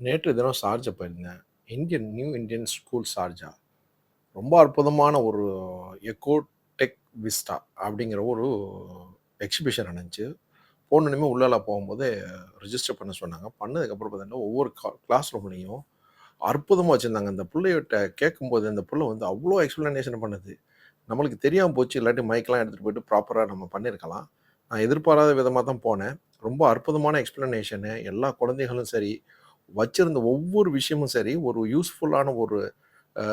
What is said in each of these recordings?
நேற்று தினம் ஷார்ஜா போயிருந்தேன். New Indian school Sharjah. ரொம்ப அற்புதமான ஒரு எக்கோ டெக் விஸ்டா அப்படிங்கிற ஒரு எக்ஸிபிஷன் நடந்துச்சு. போனோனேமே உள்ளால போகும்போதே ரிஜிஸ்டர் பண்ண சொன்னாங்க. பண்ணதுக்கப்புறம் பார்த்தீங்கன்னா, ஒவ்வொரு கிளாஸ் ரூம்லேயும் அற்புதமா வச்சிருந்தாங்க. அந்த புள்ளையோட்ட கேட்கும்போது, அந்த புள்ள வந்து அவ்வளோ எக்ஸ்ப்ளனேஷன் பண்ணுது. நம்மளுக்கு தெரியாம போச்சு. இல்லாட்டி மைக்லாம் எடுத்துட்டு போயிட்டு ப்ராப்பரா நம்ம பண்ணியிருக்கலாம். நான் எதிர்பாராத விதமா தான் போனேன். ரொம்ப அற்புதமான எக்ஸ்ப்ளனேஷனு. எல்லா குழந்தைகளும் சரி, வச்சிருந்த ஒவ்வொரு விஷயமும் சரி, ஒரு யூஸ்ஃபுல்லான ஒரு அ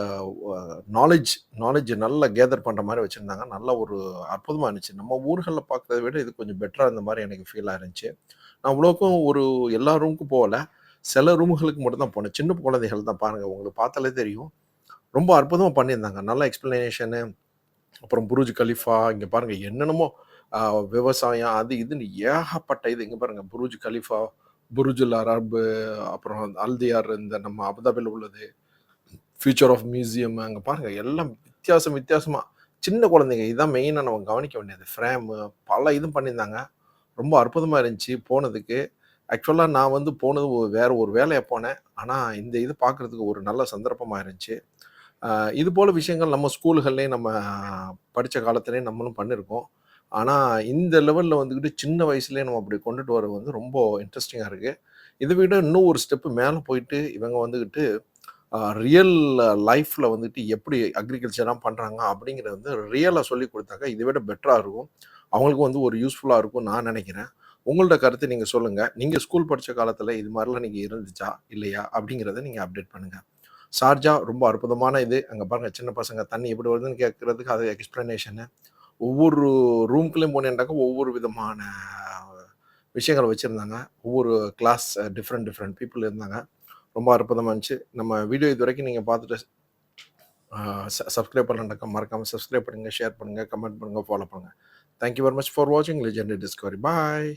வ நாலேட்ஜ் நாலேட்ஜ் நல்லா கேதர் பண்ற மாரி வச்சிருந்தாங்க. நல்ல ஒரு அற்புதமா இருந்துச்சு. நம்ம ஊர்கள்ல பார்க்கிறத விட இது கொஞ்சம் பெட்டரா இருந்த மாரி எனக்கு ஃபீலா இருந்துச்சு. நான் அவ்வளோக்கும் எல்லா ரூமுக்கும் போகல. சில ரூம்களுக்கு மட்டும் தான் போனேன். சின்ன குழந்தைகள் தான் பாருங்க. உங்களுக்கு பார்த்தாலே தெரியும். ரொம்ப அற்புதமா பண்ணியிருந்தாங்க. நல்ல எக்ஸ்ப்ளனேஷனு. அப்புறம் புருஜ் கலிஃபா, இங்க பாருங்க என்னென்னமோ அ விவசாயம் அது இதுன்னு ஏகப்பட்ட இது. இங்க பாருங்க புருஜ் கலிஃபா, புருஜுல் அரப், அப்புறம் அல்தியார் இந்த நம்ம அபுதாபில உள்ளது. ஃபியூச்சர் ஆஃப் மியூசியம் அங்க பாருங்க எல்லாம் வித்தியாசமா சின்ன குழந்தைங்க இதான் மெயினா நம்ம கவனிக்க வேண்டியது. ஃப்ரேமு பல இது பண்ணியிருந்தாங்க. ரொம்ப அற்புதமா இருந்துச்சு போனதுக்கு. ஆக்சுவலா நான் வந்து போனது வேற ஒரு வேலையா போனேன். ஆனா இந்த இது பார்க்கறதுக்கு ஒரு நல்ல சந்தர்ப்பமா இருந்துச்சு. அ இது போல விஷயங்கள் நம்ம ஸ்கூல்கள்லயும் நம்ம படிச்ச காலத்திலேயும் நம்மளும் பண்ணியிருக்கோம். ஆனா இந்த லெவல்ல வந்துகிட்டு சின்ன வயசுலயே நம்ம அப்படி கொண்டுட்டு வரது வந்து ரொம்ப இன்ட்ரஸ்டிங்கா இருக்கு. இத விட இன்னும் ஒரு ஸ்டெப் மேல போயிட்டு இவங்க வந்துகிட்டு ரியல் லைஃப்ல வந்துட்டு எப்படி அக்ரிகல்ச்சர்லாம் பண்றாங்க அப்படிங்கிறத வந்து ரியலா சொல்லிக் குடுத்தாக்கா, இத விட பெட்டரா இருக்கும். அவங்களுக்கும் வந்து ஒரு யூஸ்ஃபுல்லா இருக்கும்னு நான் நெனைக்கிறேன். உங்களோட கருத்து நீங்க சொல்லுங்க. நீங்க ஸ்கூல் படிச்ச காலத்துல இது மாரிலாம் நீங்க இருந்துச்சா? இல்லையா? அப்படிங்கிறத நீங்க அப்டேட் பண்ணுங்க. ஷார்ஜா ரொம்ப அற்புதமான இது. அங்க பாருங்க சின்ன பசங்க தண்ணி எப்படி வருதுன்னு கேட்கறதுக்கு அது எக்ஸ்ப்ளனேஷனு. ஒவ்வொரு ரூம்குள்ளயும் போனீங்கன்னாக்கா, ஒவ்வொரு விதமான விஷயங்கள வச்சிருந்தாங்க. ஒவ்வொரு கிளாஸ் டிஃபரெண்ட் பீப்பிள் இருந்தாங்க. ரொம்ப அற்புதமா இருந்துச்சு. நம்ம வீடியோ இதுவரைக்கும் நீங்க பார்த்துட்டு அ சப்ஸ்கிரைப் பண்ணலனாக்கா மறக்காம சப்ஸ்கிரைப் பண்ணுங்க, ஷேர் பண்ணுங்க, கமெண்ட் பண்ணுங்க, ஃபாலோ பண்ணுங்க. Thank you very much for வாட்சிங் லெஜெண்டரி டிஸ்கவரி. பாய்.